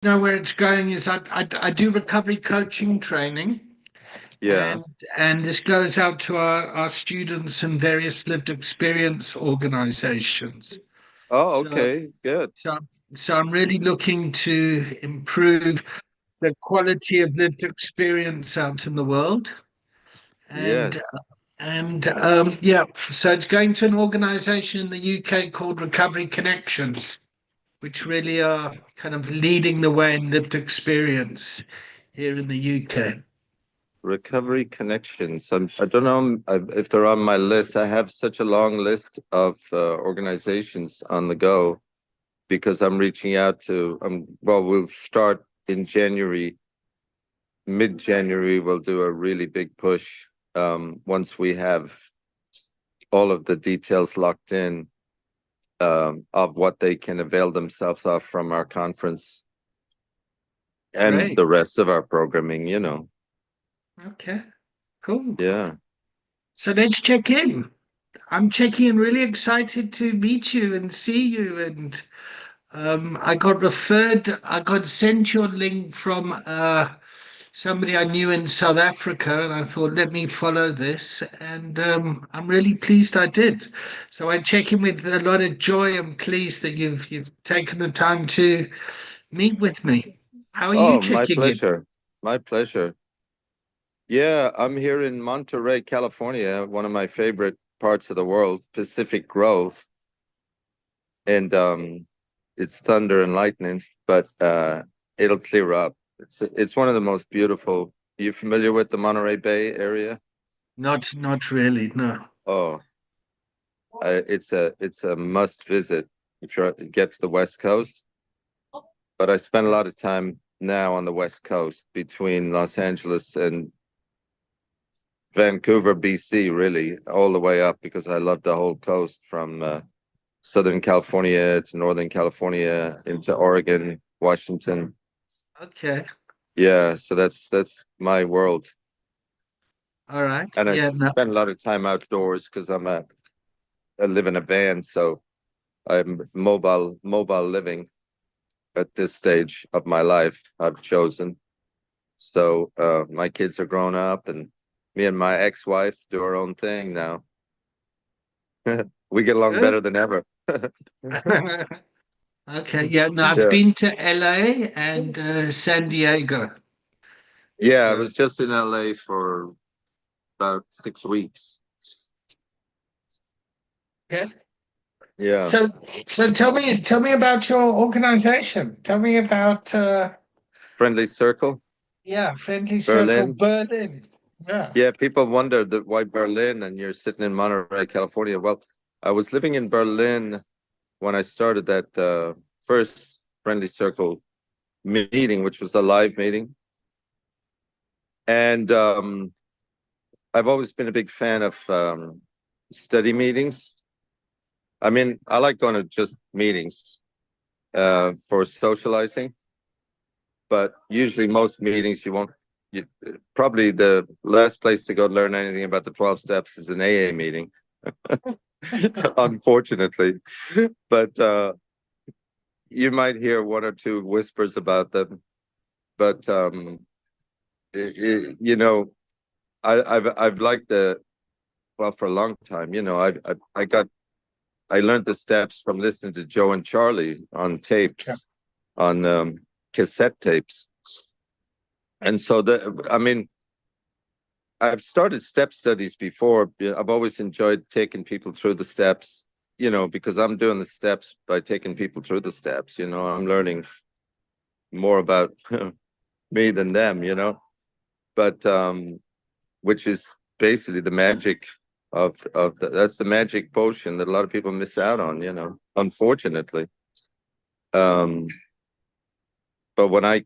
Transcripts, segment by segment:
know where it's going is I do recovery coaching training, Yeah. and this goes out to our students and various lived experience organizations. Oh, So okay. Good. so so I'm really looking to improve the quality of lived experience out in the world. And Yes. yeah, so it's going to an organization in the UK called Recovery Connections, which really are kind of leading the way in lived experience here in the UK. Recovery connections. I don't know if they're on my list. I have such a long list of organizations on the go because I'm reaching out to, well, we'll start in January, mid-January, we'll do a really big push once we have all of the details locked in of what they can avail themselves of from our conference and Great. the rest of our programming, you know. Okay, cool. Yeah. So let's check in. I'm checking in, really excited to meet you and see you. And I got sent your link from somebody I knew in South Africa, and I thought, let me follow this. And I'm really pleased I did. So I check in with a lot of joy. I'm pleased that you've taken the time to meet with me. How are you Oh, my checking in? pleasure. My pleasure. Yeah, I'm here in Monterey, California, one of my favorite parts of the world, Pacific Grove. And it's thunder and lightning, but it'll clear up. It's one of the most beautiful. Are you familiar with the Monterey Bay area? Not really, no. Oh, it's a must visit if you get to the West Coast. But I spend a lot of time now on the West Coast between Los Angeles and Vancouver, BC, really, all the way up because I love the whole coast from Southern California to Northern California into Oregon, Washington. Okay. Yeah, so that's my world, All right. and I Yeah, no. spend a lot of time outdoors because I live in a van, so I'm mobile living at this stage of my life. I've chosen. So my kids are grown up, and me and my ex-wife do our own thing now. We get along Good. better than ever. Okay. Yeah, no, I've Yeah. been to LA and San Diego. Yeah, I So was just in LA for about 6 weeks. yeah. Yeah. So so tell me about your organization. Tell me about Friendly Circle, yeah, Friendly Circle Berlin. Berlin. Yeah. Yeah, people wonder that why Berlin and you're sitting in Monterey, California. Well, I was living in Berlin when I started that first Friendly Circle meeting, which was a live meeting. And I've always been a big fan of study meetings. I mean, I like going to just meetings for socializing, but usually most meetings you won't. You, probably the last place to go learn anything about the 12 steps is an AA meeting, unfortunately. But you might hear one or two whispers about them. But you know, I've liked the well for a long time. You know, I learned the steps from listening to Joe and Charlie on Okay. tapes, on cassette tapes, and so I mean, I've started step studies before. I've always enjoyed taking people through the steps, you know, because I'm doing the steps by taking people through the steps. You know, I'm learning more about me than them, you know. But which is basically the magic that's the magic potion that a lot of people miss out on, you know, unfortunately. Um, but when I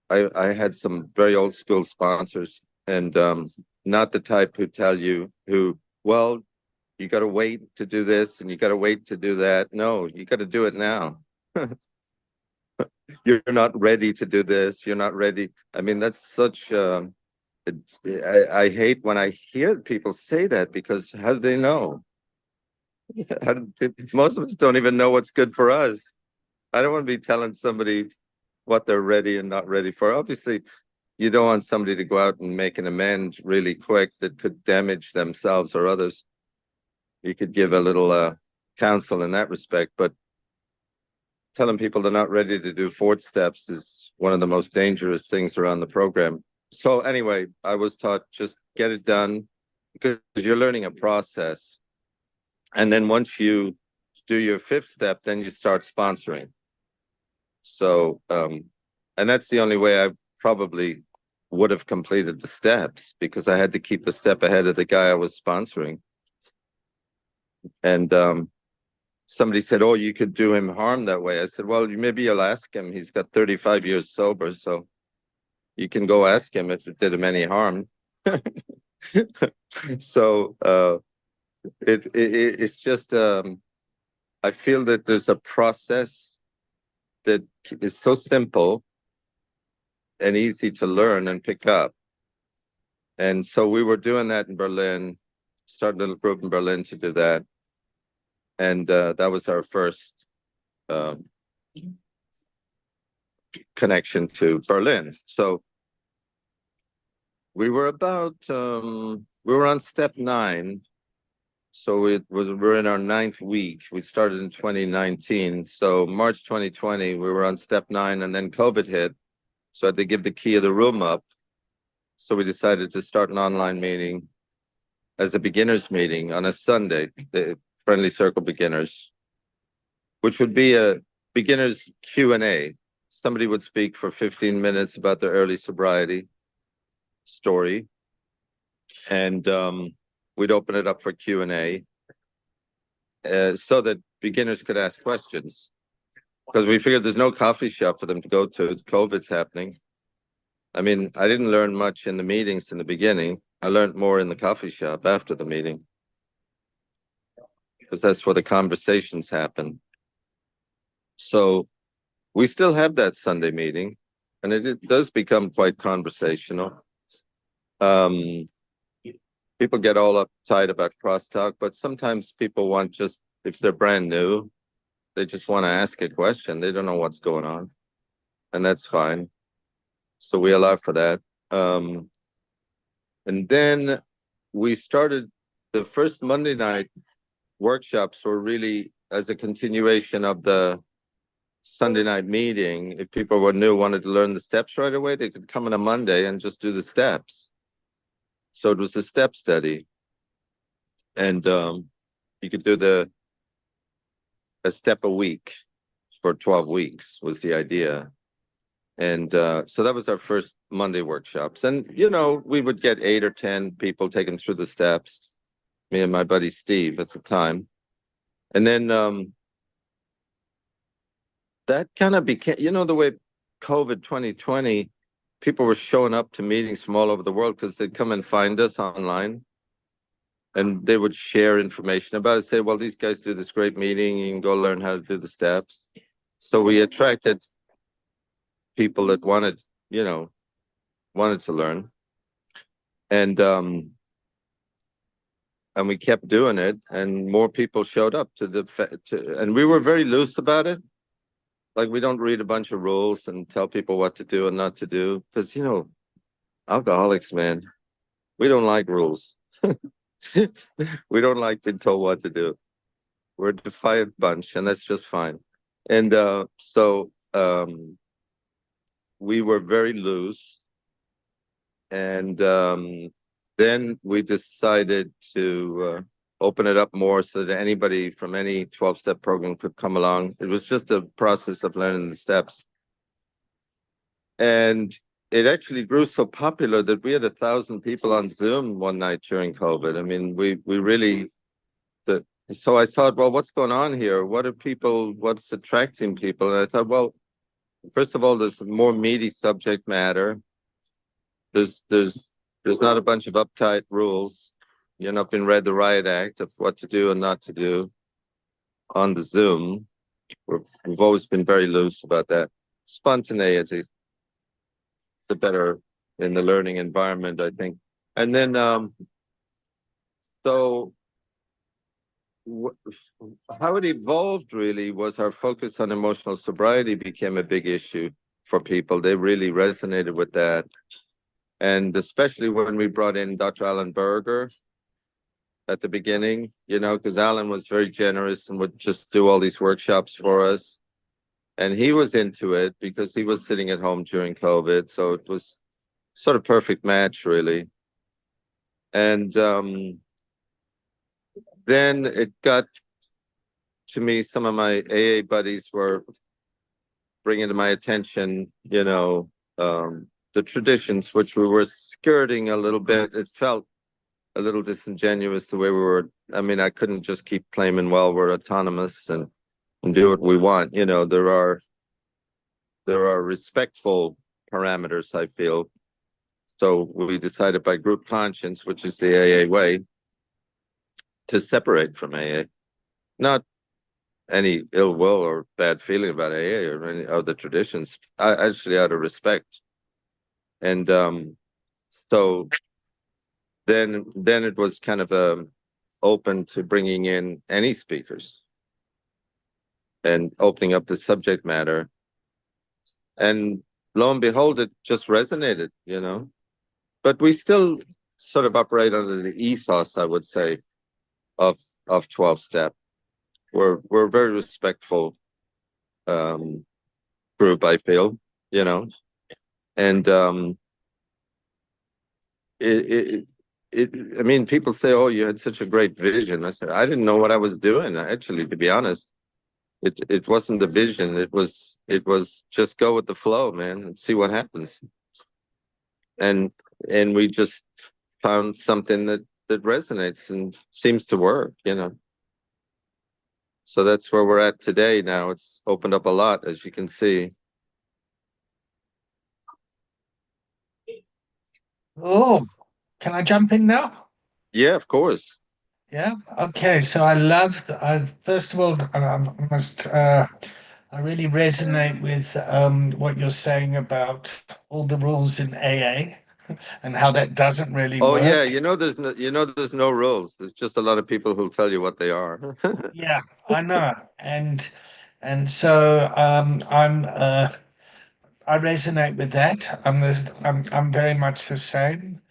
had some very old school sponsors and not the type who tell you who, well, you got to wait to do this and you got to wait to do that. No, you got to do it now. You're not ready to do this. You're not ready. I mean, that's such. I hate when I hear people say that because how do they know? Most of us don't even know what's good for us. I don't want to be telling somebody what they're ready and not ready for. Obviously, you don't want somebody to go out and make an amend really quick that could damage themselves or others. You could give a little counsel in that respect, but telling people they're not ready to do 4 steps is one of the most dangerous things around the program. So anyway, I was taught just get it done because you're learning a process. And then once you do your 5th step, then you start sponsoring. So, and that's the only way I probably would have completed the steps, because I had to keep a step ahead of the guy I was sponsoring. And somebody said, "Oh, you could do him harm that way." I said, "Well, maybe you'll ask him. He's got 35 years sober, so you can go ask him if it did him any harm." So it's just I feel that there's a process that is so simple and easy to learn and pick up. And so we were doing that in Berlin, started a little group in Berlin to do that. And that was our first connection to Berlin. So we were about, we were on step 9. So we're in our 9th week. We started in 2019. So March 2020, we were on step 9, and then COVID hit. So I had to give the key of the room up. So we decided to start an online meeting as a beginners meeting on a Sunday, the Friendly Circle Beginners, which would be a beginners Q&A. Somebody would speak for 15 minutes about their early sobriety story, and we'd open it up for Q&A so that beginners could ask questions, because we figured there's no coffee shop for them to go to. COVID's happening. I mean, I didn't learn much in the meetings in the beginning. I learned more in the coffee shop after the meeting, because that's where the conversations happen. So we still have that Sunday meeting, and it does become quite conversational. People get all uptight about crosstalk, but sometimes people want, just if they're brand new, they just want to ask a question. They don't know what's going on, and that's fine. So we allow for that. And then we started the first Monday night workshops were really as a continuation of the Sunday night meeting. If people were new, wanted to learn the steps right away, they could come on a Monday and just do the steps. So it was a step study, and you could do a step a week for 12 weeks was the idea. And so that was our first Monday workshops. And, you know, we would get 8 or 10 people taken through the steps, me and my buddy Steve at the time. And then that kind of became, you know, the way COVID 2020, people were showing up to meetings from all over the world because they'd come and find us online, and they would share information about it, say, well, these guys do this great meeting, you can go learn how to do the steps. So we attracted people that wanted to learn. And we kept doing it, and more people showed up and we were very loose about it. Like, we don't read a bunch of rules and tell people what to do and not to do, because, you know, alcoholics, man, we don't like rules. We don't like being told what to do. We're a defiant bunch, and that's just fine. And so we were very loose. And then we decided to open it up more so that anybody from any 12-step program could come along. It was just a process of learning the steps. And it actually grew so popular that we had 1,000 people on Zoom one night during COVID. I mean, we really, so I thought, well, what's going on here? What's attracting people? And I thought, well, first of all, there's more meaty subject matter. There's not a bunch of uptight rules. You're not being read the riot act of what to do and not to do on the Zoom. We've always been very loose about that. Spontaneity is the better in the learning environment, I think. And then, so wh- how it evolved really was our focus on emotional sobriety became a big issue for people. They really resonated with that. And especially when we brought in Dr. Alan Berger at the beginning, because Alan was very generous and would just do all these workshops for us. And he was into it because he was sitting at home during COVID. So it was sort of perfect match, really. And then it got to me, some of my AA buddies were bringing to my attention, the traditions, which we were skirting a little bit. It felt a little disingenuous the way we were. I mean, I couldn't just keep claiming, well, we're autonomous and do what we want. There are respectful parameters, I feel. So we decided by group conscience, which is the AA way, to separate from AA. Not any ill will or bad feeling about AA or any other traditions, actually out of respect. And so then it was kind of open to bringing in any speakers and opening up the subject matter. And lo and behold, it just resonated. But we still sort of operate under the ethos, I would say, of 12 step. We're a very respectful group, I feel, and I mean, people say, "Oh, you had such a great vision." I said, "I didn't know what I was doing." Actually, to be honest, it wasn't the vision. It was just go with the flow, man, and see what happens. And we just found something that resonates and seems to work. So that's where we're at today. Now it's opened up a lot, as you can see. Oh, can I jump in now? Yeah, of course. Yeah. Okay. So I first of all, I really resonate with what you're saying about all the rules in AA and how that doesn't really Oh yeah, work. there's no rules. There's just a lot of people who'll tell you what they are. Yeah, I know. And so I resonate with that. I'm very much the same.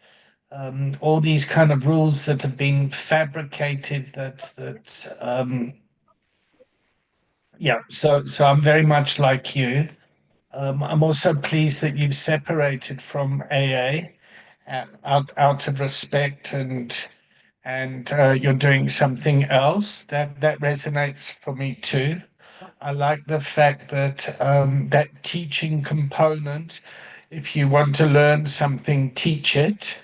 All these kind of rules that have been fabricated yeah, so I'm very much like you. I'm also pleased that you've separated from AA out of respect and you're doing something else. That resonates for me too. I like the fact that that teaching component, if you want to learn something, teach it.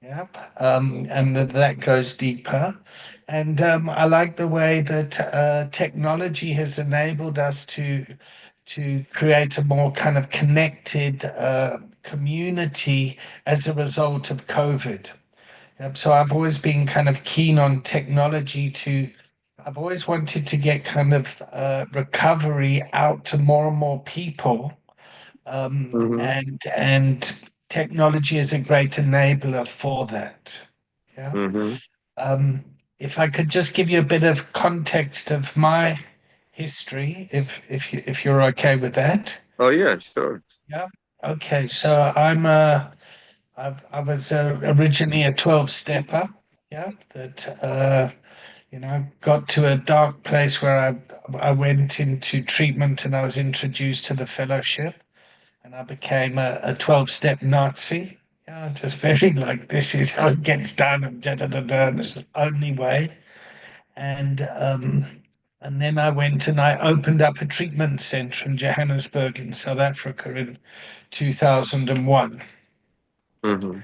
Yep. And that goes deeper. And I like the way that technology has enabled us to create a more kind of connected community as a result of COVID. Yep. So I've always been kind of keen on technology I've always wanted to get kind of recovery out to more and more people. Hmm. And technology is a great enabler for that. Yeah. Hmm. Um, if I could just give you a bit of context of my history, if you're okay with that. Oh yeah, sure. Yeah. Okay. So I was originally a 12 stepper. Yeah. That got to a dark place where I went into treatment and I was introduced to the fellowship and I became a 12-step Nazi. Yeah, just very like this is how it gets done and da da da da. This is the only way. And and then I went and I opened up a treatment center in Johannesburg in South Africa in 2001. Hmm.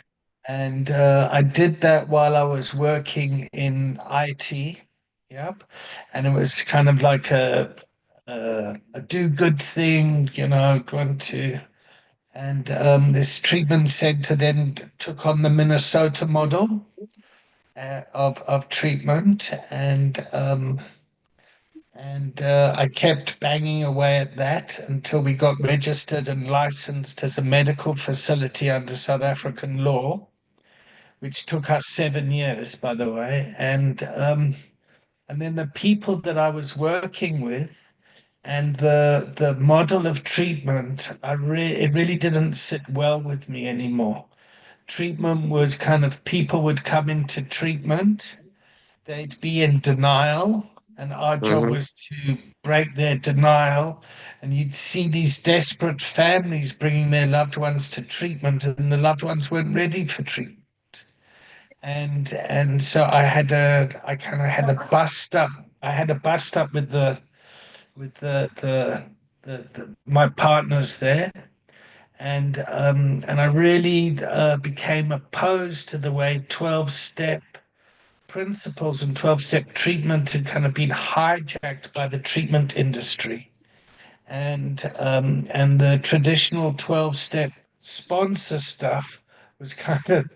And I did that while I was working in IT. Yep. And it was kind of like a do good thing, going to. And this treatment center then took on the Minnesota model of treatment. And I kept banging away at that until we got registered and licensed as a medical facility under South African law, which took us 7 years, by the way. And And then the people that I was working with and the model of treatment, it really didn't sit well with me anymore. Treatment was kind of people would come into treatment, they'd be in denial, and our job Hmm. was to break their denial. And you'd see these desperate families bringing their loved ones to treatment, and the loved ones weren't ready for treatment. And so I kind of had a bust up. I had a bust up with my partners there, and I really became opposed to the way 12-step principles and 12-step treatment had kind of been hijacked by the treatment industry. And the traditional 12-step sponsor stuff was kind of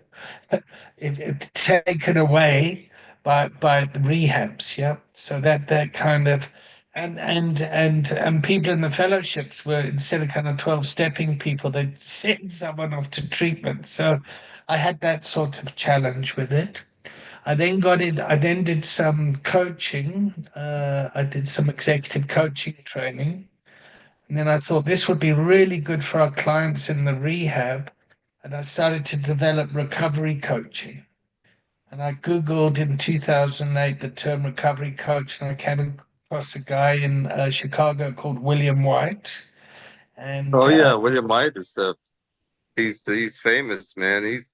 taken away by the rehabs. Yeah. So that kind of and people in the fellowships were, instead of kind of 12-stepping people, they'd send someone off to treatment. So I had that sort of challenge with it. I then did some coaching. I did some executive coaching training. And then I thought this would be really good for our clients in the rehab. And I started to develop recovery coaching. And I Googled in 2008 the term recovery coach, and I came across a guy in Chicago called William White. And Oh yeah, William White is he's famous, man. He's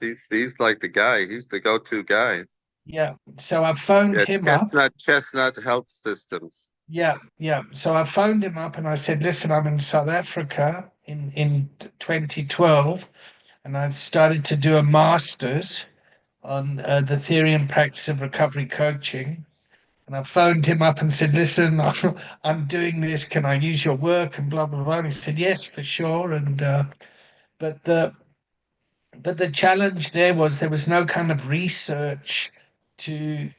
like the guy. He's the go-to guy. yeah, so I phoned Yeah, him up. Chestnut Health Systems. Yeah, yeah. So I phoned him up and I said, listen, I'm in South Africa in 2012, and I started to do a master's on the theory and practice of recovery coaching. And I phoned him up and said, listen, I'm doing this. Can I use your work? And blah, blah, blah. And he said, yes, for sure. But the but the challenge there was no kind of research to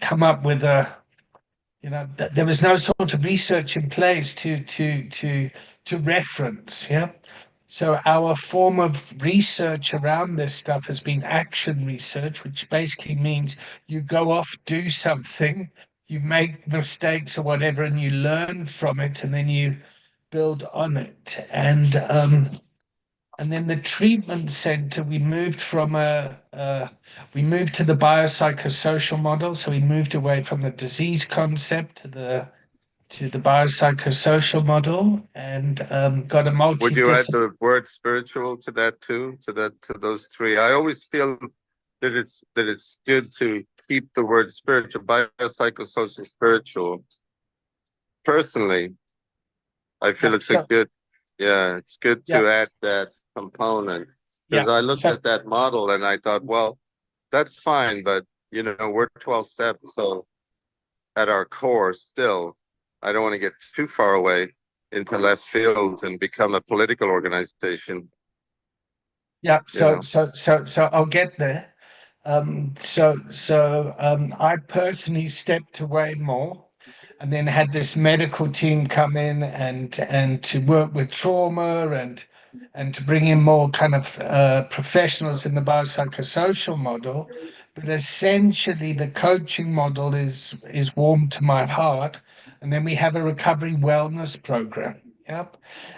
come up with there was no sort of research in place to reference. Yeah. So our form of research around this stuff has been action research, which basically means you go off, do something, you make mistakes or whatever, and you learn from it, and then you build on it. And then the treatment center, we moved to the biopsychosocial model. So we moved away from the disease concept to the biopsychosocial model, and got a Would you add multidisciplinary. the word spiritual to that too? To those three? I always feel that it's good to keep the word spiritual, biopsychosocial, spiritual. Personally, I feel Yeah. it's a good, yeah, it's good Yeah. to add that component Yeah. because I looked So at that model and I thought, well, that's fine, but we're 12 steps, so at our core, still, I don't want to get too far away into left field and become a political organization. yeah. You know. So I'll get there. I personally stepped away more, and then had this medical team come in and to work with trauma and to bring in more kind of professionals in the biopsychosocial model. But essentially, the coaching model is warm to my heart. And then we have a recovery wellness program. Yep.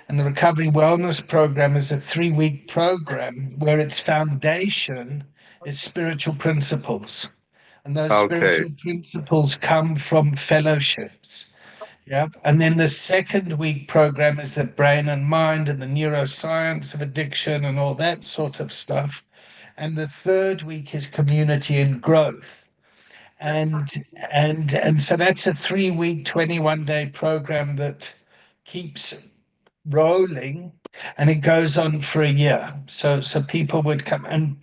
And the recovery wellness program is a 3-week program where its foundation is spiritual principles. And those Okay. spiritual principles come from fellowships. Yep. And then the second week program is the brain and mind and the neuroscience of addiction and all that sort of stuff. And the third week is community and growth. And and so that's a 3-week, 21-day program that keeps rolling, and it goes on for a year. So people would come, and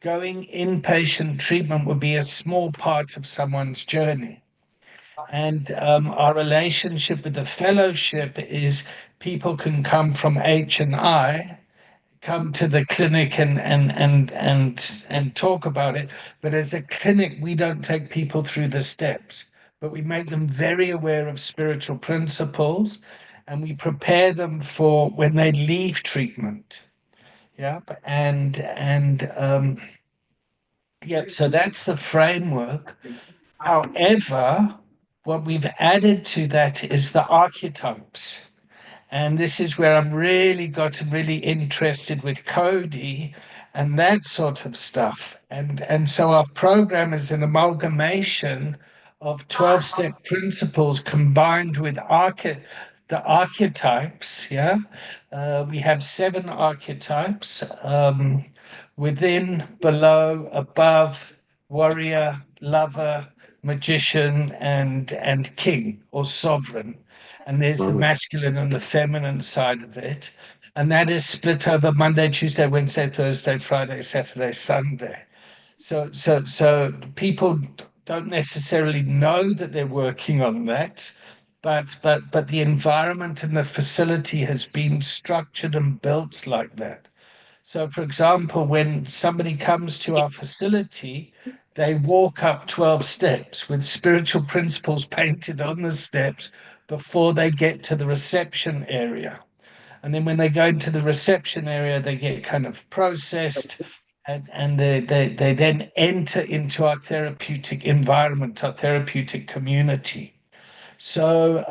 going inpatient treatment would be a small part of someone's journey. And our relationship with the fellowship is people can come from H and I, come to the clinic and talk about it. But as a clinic, we don't take people through the steps, but we make them very aware of spiritual principles, and we prepare them for when they leave treatment. Yep. So that's the framework. However, what we've added to that is the archetypes. And this is where I'm really gotten really interested with Cody and that sort of stuff. And so our program is an amalgamation of 12-step principles combined with the archetypes. Yeah. We have 7 archetypes, within, below, above, warrior, lover, magician, and king or sovereign. And there's the Mhm. masculine and the feminine side of it. And that is split over Monday, Tuesday, Wednesday, Thursday, Friday, Saturday, Sunday. So people don't necessarily know that they're working on that, but the environment and the facility has been structured and built like that. So, for example, when somebody comes to our facility, they walk up 12 steps with spiritual principles painted on the steps before they get to the reception area. And then when they go into the reception area, they get kind of processed and they then enter into our therapeutic environment, our therapeutic community. So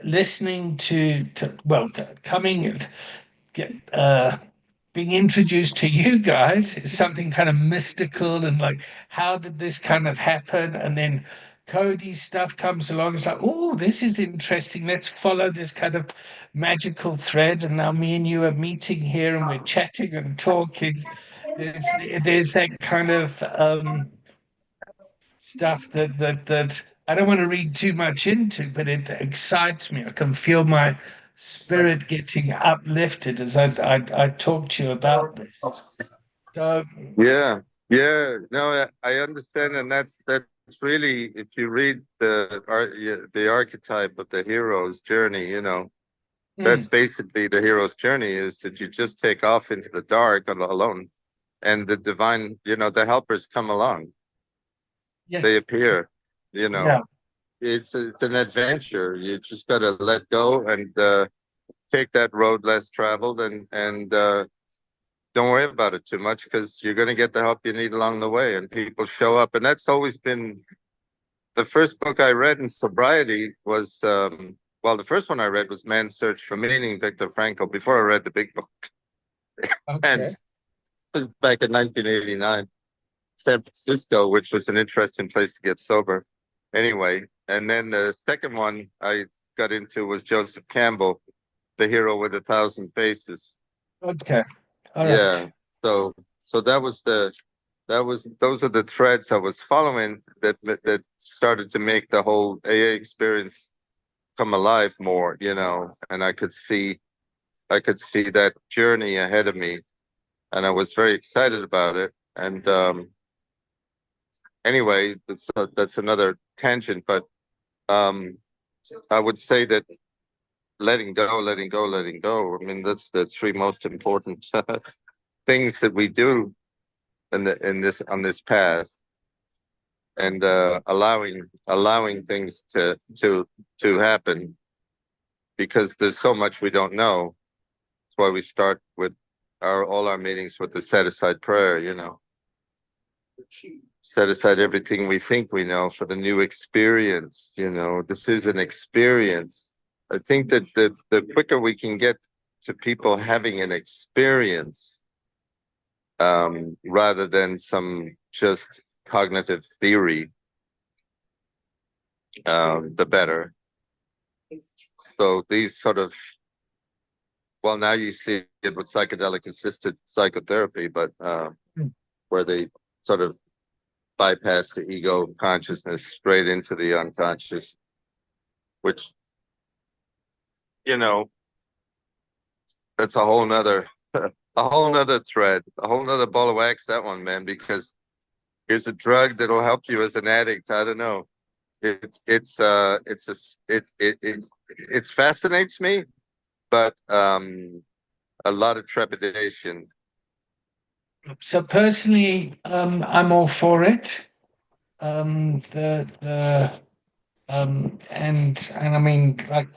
listening to well, coming get being introduced to you guys is something kind of mystical and like, how did this kind of happen? And then Cody's stuff comes along. It's like, oh, this is interesting. Let's follow this kind of magical thread. And now me and you are meeting here and we're chatting and talking. There's, there's that kind of stuff that I don't want to read too much into, but it excites me. I can feel my spirit getting uplifted as I talk to you about this. So, Yeah, yeah. No, I understand, and that's really, if you read the archetype of the hero's journey, that's mm, basically the hero's journey, is that you just take off into the dark alone, and the divine, the helpers come along, yeah, they appear, you know. yeah. It's an adventure. You just got to let go and take that road less traveled, and don't worry about it too much, because you're going to get the help you need along the way, and people show up. And that's always been the first book I read in sobriety was, well, the first one I read was Man's Search for Meaning, Viktor Frankl, before I read the big book. And Okay. it was back in 1989, San Francisco, which was an interesting place to get sober. Anyway, and then the second one I got into was Joseph Campbell, The Hero with a Thousand Faces. Okay. All Yeah. right. So those are the threads I was following that started to make the whole AA experience come alive more, and I could see that journey ahead of me, and I was very excited about it. And anyway, that's another tangent, but um I would say that letting go, letting go, letting go. I mean, that's the 3 most important things that we do in this on this path, and allowing things to happen, because there's so much we don't know. That's why we start with all our meetings with the set aside prayer. Set aside everything we think we know for the new experience. This is an experience. I think that the quicker we can get to people having an experience, rather than some just cognitive theory, the better. So these sort of, well, now you see it with psychedelic assisted psychotherapy, but Mm. where they sort of bypass the ego consciousness straight into the unconscious, which, you know, that's a whole nother thread, a whole nother ball of wax, that one, man, because here's a drug that'll help you as an addict. I don't know. It fascinates me, but a lot of trepidation. So personally, I'm all for it. And I mean, like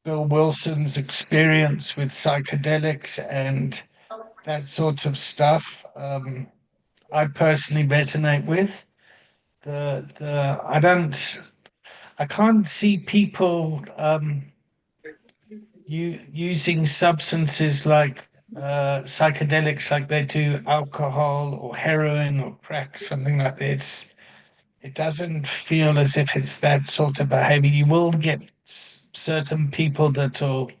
Bill Wilson's experience with psychedelics and that sort of stuff, I personally resonate with. I can't see people using substances like psychedelics like they do alcohol or heroin or crack, something like this. It doesn't feel as if it's that sort of behavior. You will get certain people that will,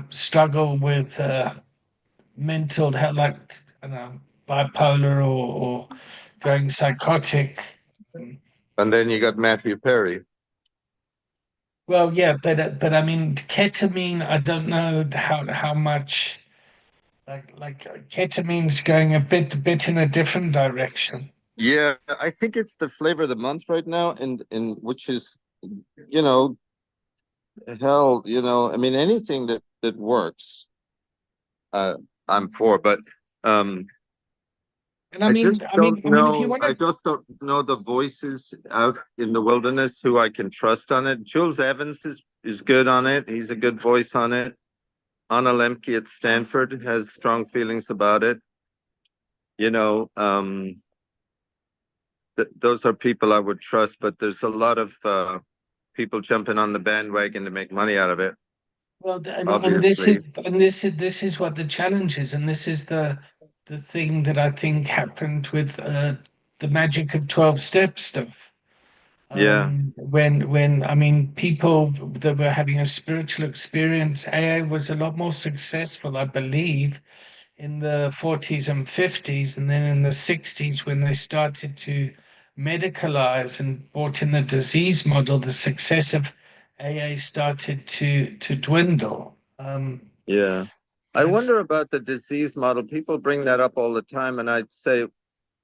struggle with mental health, like, I don't know, bipolar or going psychotic. And then you got Matthew Perry. Well, yeah, but I mean, ketamine, I don't know how much. Like ketamine's going a bit in a different direction. Yeah, I think it's the flavor of the month right now, and which is, you know, hell, I mean, anything that works, uh, I'm for. But um, And I I mean, just I don't mean, I mean, if you know. want I to, just don't know the voices out in the wilderness who I can trust on it. Jules Evans is good on it. He's a good voice on it. Anna Lemke at Stanford has strong feelings about it. You know, those are people I would trust, but there's a lot of people jumping on the bandwagon to make money out of it, well, and this is obviously. and this is what the challenge is, and this is the thing that I think happened with the magic of 12 step stuff. Yeah, When I mean, people that were having a spiritual experience, AA was a lot more successful, I believe, in the 40s and 50s, and then in the 60s, when they started to medicalize and brought in the disease model, the success of AA started to dwindle. yeah. I That's wonder about the disease model. People bring that up all the time, and I'd say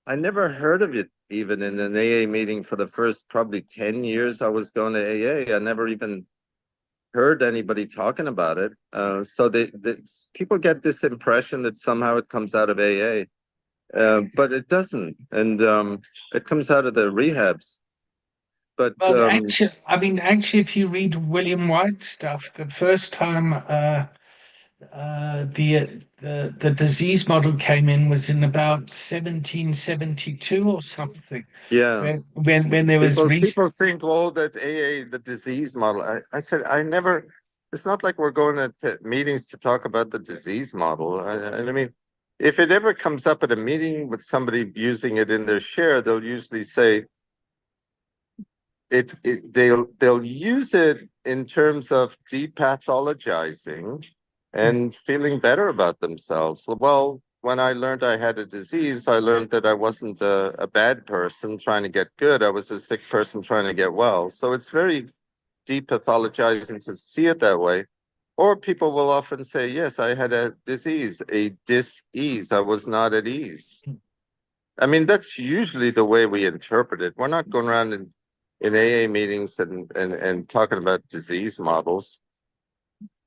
I never heard of it even in an AA meeting for the first probably 10 years I was going to AA. I never even heard anybody talking about it. So people get this impression that somehow it comes out of AA, but it doesn't. And it comes out of the rehabs. But well, actually, I mean, actually, if you read William White's stuff, the first time the disease model came in was in about 1772 or something, yeah, when there was people think, well, that AA, the disease model. I said, I never, it's not like we're going to meetings to talk about the disease model. I mean, if it ever comes up at a meeting with somebody using it in their share, they'll usually say, they'll use it in terms of depathologizing and feeling better about themselves. Well, when I learned I had a disease, I learned that I wasn't a bad person trying to get good. I was a sick person trying to get well. So it's very depathologizing to see it that way. Or people will often say, yes, I had a disease, a dis-ease. I was not at ease. I mean, that's usually the way we interpret it. We're not going around in AA meetings and talking about disease models.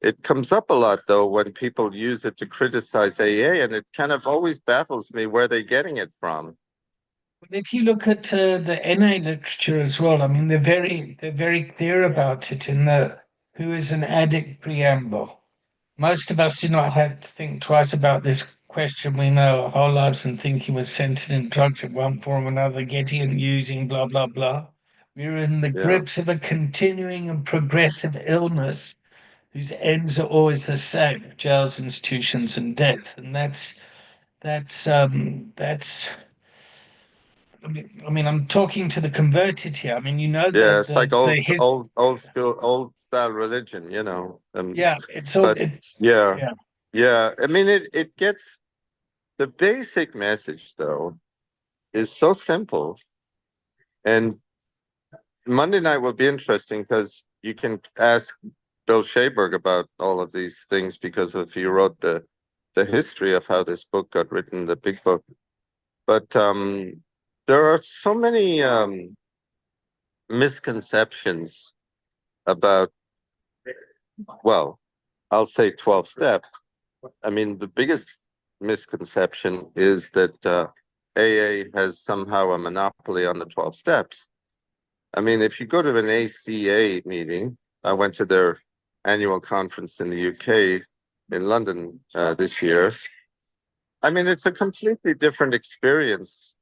It comes up a lot, though, when people use it to criticize AA, and it kind of always baffles me where they're getting it from. If you look at the NA literature as well, I mean, they're very clear about it in the "Who is an Addict" preamble. Most of us do not have to think twice about this question. We know our whole lives and thinking we're sentient drugs in one form or another, getting and using, blah, blah, blah. We're in the Yeah, grips of a continuing and progressive illness whose ends are always the same: jails, institutions, and death. And that's I mean, I'm talking to the converted here. I mean, yeah. It's like the his old school, old style religion, you know. yeah, it's all But it's yeah, yeah. yeah. I mean, it gets the basic message though is so simple. And Monday night will be interesting because you can ask Bill Shaberg about all of these things because if he wrote the history of how this book got written, the big book. But there are so many misconceptions about, well, I'll say 12 step. I mean, the biggest misconception is that AA has somehow a monopoly on the 12 steps. I mean, if you go to an ACA meeting, I went to their annual conference in the UK in London this year. I mean, it's a completely different experience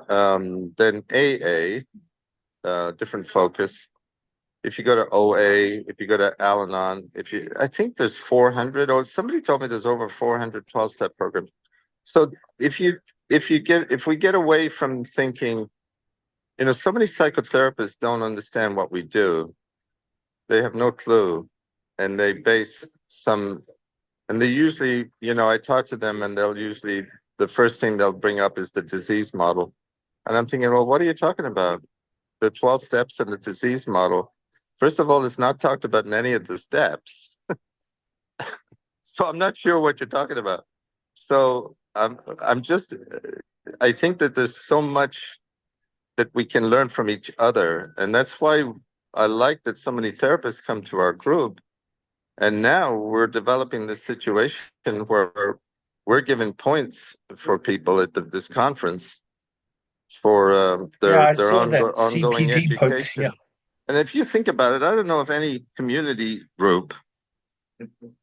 Then AA, different focus. If you go to OA, if you go to Al-Anon, I think there's 400, or somebody told me there's over 400 12-step programs. So if we get away from thinking, so many psychotherapists don't understand what we do. They have no clue, and they base and they usually, I talk to them, and the first thing they'll bring up is the disease model. And I'm thinking, well, what are you talking about? The 12 steps and the disease model. First of all, it's not talked about in any of the steps. So I'm not sure what you're talking about. So I think that there's so much that we can learn from each other. And that's why I like that so many therapists come to our group. And now we're developing this situation where we're giving points for people at this conference for Yeah, I their saw that ongoing CPD post. education. Yeah. And if you think about it, I don't know if any community group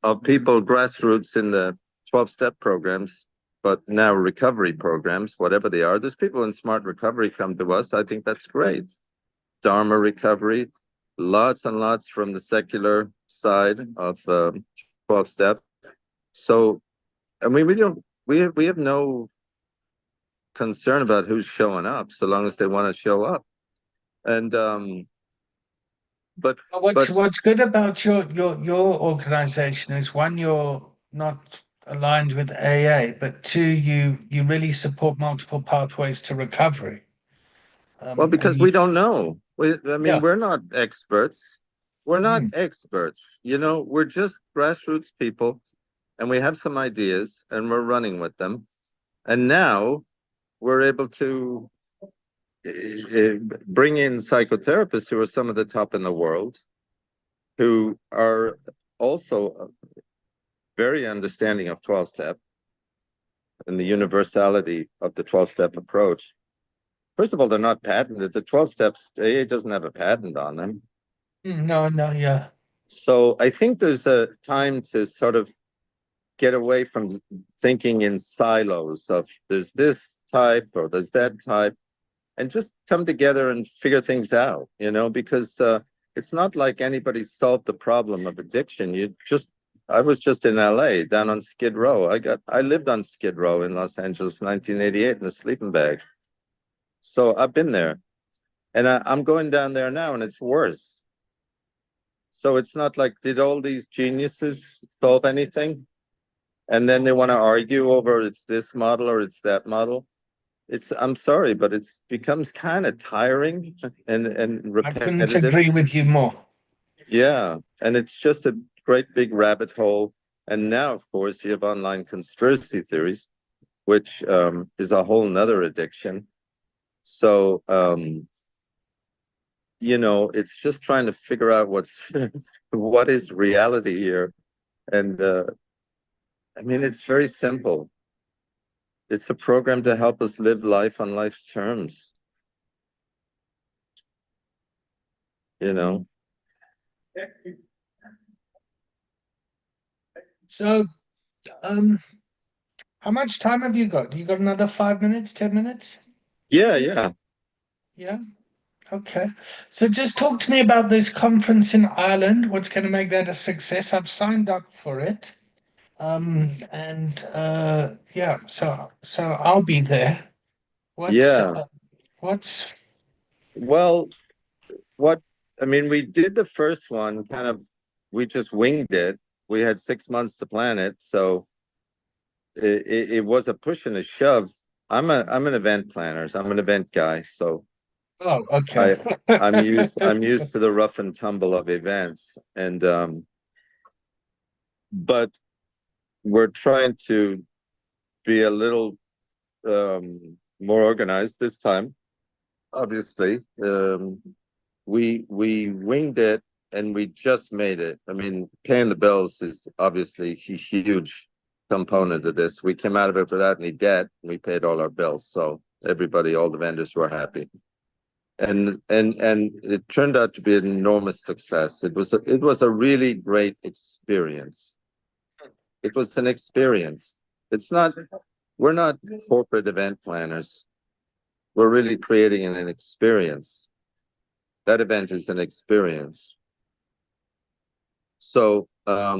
of people, grassroots in the 12-step programs, but now recovery programs, whatever they are, there's people in Smart Recovery come to us. I think that's great. Dharma Recovery, lots and lots from the secular side of 12-step. So, I mean, we have no concern about who's showing up, so long as they want to show up. And but what's good about your organization is, one, you're not aligned with AA, but two, you really support multiple pathways to recovery. well, And because we don't know. yeah. We're not experts. We're not Mm. experts. We're just grassroots people, and we have some ideas, and we're running with them. And now we're able to bring in psychotherapists who are some of the top in the world, who are also very understanding of 12-step and the universality of the 12-step approach. First of all, they're not patented. The 12 steps, AA doesn't have a patent on them. No, yeah. So I think there's a time to sort of get away from thinking in silos of there's this type or there's that type, and just come together and figure things out, because it's not like anybody solved the problem of addiction. I was just in LA, down on Skid Row. I lived on Skid Row in Los Angeles, 1988, in a sleeping bag. So I've been there, and I'm going down there now, and it's worse. So it's not like, did all these geniuses solve anything? And then they want to argue over it's this model or it's that model. I'm sorry, but it becomes kind of tiring and I couldn't repetitive. agree with you more. Yeah, and it's just a great big rabbit hole. And now, of course, you have online conspiracy theories, which is a whole nother addiction. So, it's just trying to figure out what is reality here. And it's very simple. It's a program to help us live life on life's terms. So, how much time have you got? You got another 5 minutes, 10 minutes? Yeah. Yeah. Okay. So just talk to me about this conference in Ireland. What's going to make that a success? I've signed up for it. And yeah, so I'll be there. Yeah. What's Well, we did the first one we just winged it. We had 6 months to plan it. So it was a push and a shove. I'm an event planner, so I'm an event guy. So Oh, okay. I'm used to the rough and tumble of events. And but we're trying to be a little more organized this time. Obviously, we winged it, and we just made it. Paying the bills is obviously a huge component of this. We came out of it without any debt, and we paid all our bills. So all the vendors were happy. And it turned out to be an enormous success. It was a really great experience. It was an experience. We're not corporate event planners. we're really creating an experience. That event is an experience. So, how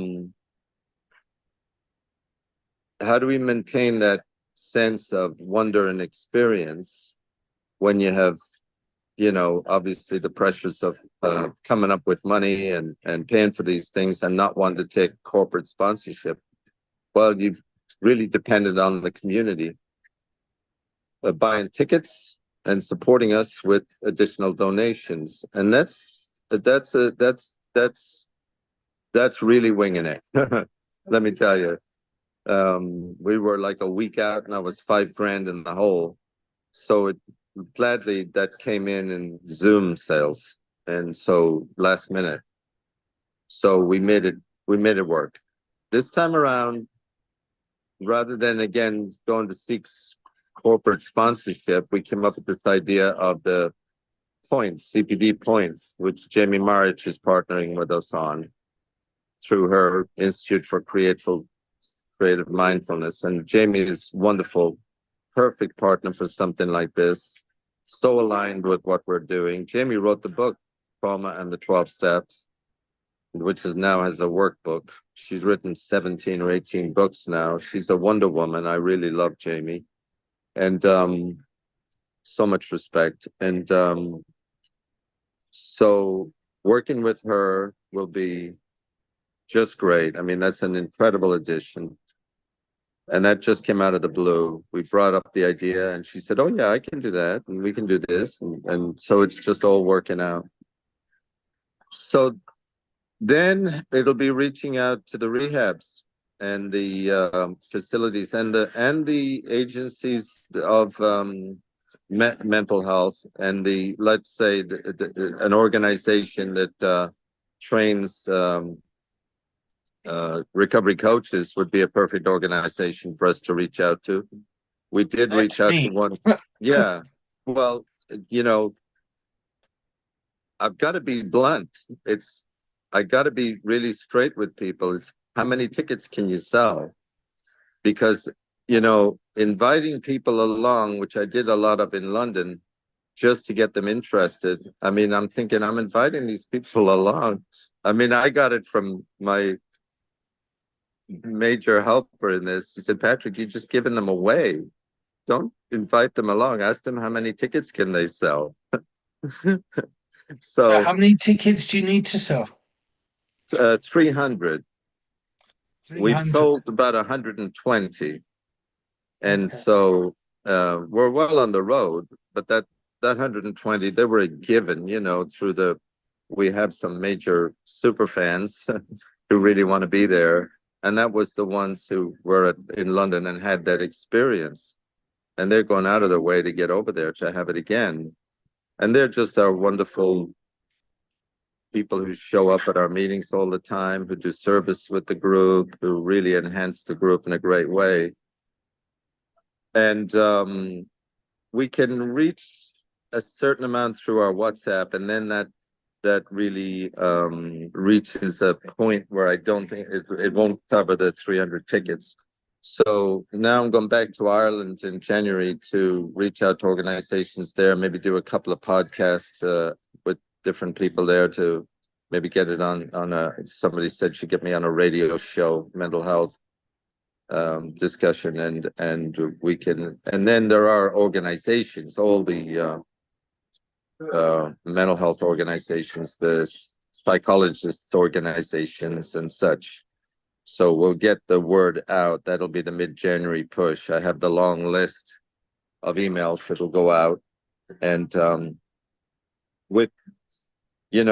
do we maintain that sense of wonder and experience when you have, obviously the pressures of coming up with money and paying for these things and not wanting to take corporate sponsorship? Well, you've really depended on the community buying tickets and supporting us with additional donations, and that's really winging it. Let me tell you, we were like a week out, and I was $5,000 in the hole. So gladly that came in Zoom sales, and so last minute. So we made it work. This time around, rather than again going to seek corporate sponsorship, we came up with this idea of the points, CPD points, which Jamie Marich is partnering with us on through her Institute for Creative Mindfulness. And Jamie is wonderful, perfect partner for something like this, so aligned with what we're doing. Jamie wrote the book, Trauma and the 12 Steps, which now has a workbook. She's written 17 or 18 books now. She's a Wonder Woman. I really love Jamie. And so much respect. And so working with her will be just great. I mean, that's an incredible addition. And that just came out of the blue. We brought up the idea and she said, oh yeah, I can do that. And we can do this. And so it's just all working out. So then it'll be reaching out to the rehabs and the facilities and the agencies of mental health, and let's say an organization that trains recovery coaches would be a perfect organization for us to reach out to. We did reach out to one. Yeah. Well, I've got to be blunt. I got to be really straight with people. It's how many tickets can you sell? Because, inviting people along, which I did a lot of in London, just to get them interested. I mean, I'm thinking I'm inviting these people along. I mean, I got it from my major helper in this. He said, Patrick, you're just giving them away. Don't invite them along. Ask them how many tickets can they sell. So how many tickets do you need to sell? 300. We've sold about 120. And so we're well on the road, but that 120, they were a given, we have some major super fans who really want to be there. And that was the ones who were in London and had that experience. And they're going out of their way to get over there to have it again. And they're just our wonderful people who show up at our meetings all the time, who do service with the group, who really enhance the group in a great way. And we can reach a certain amount through our WhatsApp, and then that really reaches a point where I don't think it won't cover the 300 tickets. So now I'm going back to Ireland in January to reach out to organizations there, maybe do a couple of podcasts with different people there to maybe get it on somebody said she'd get me on a radio show, mental health discussion, and we can, and then there are organizations, all the mental health organizations, the psychologist organizations and such. So we'll get the word out. That'll be the mid-January push. I have the long list of emails that'll go out, and with you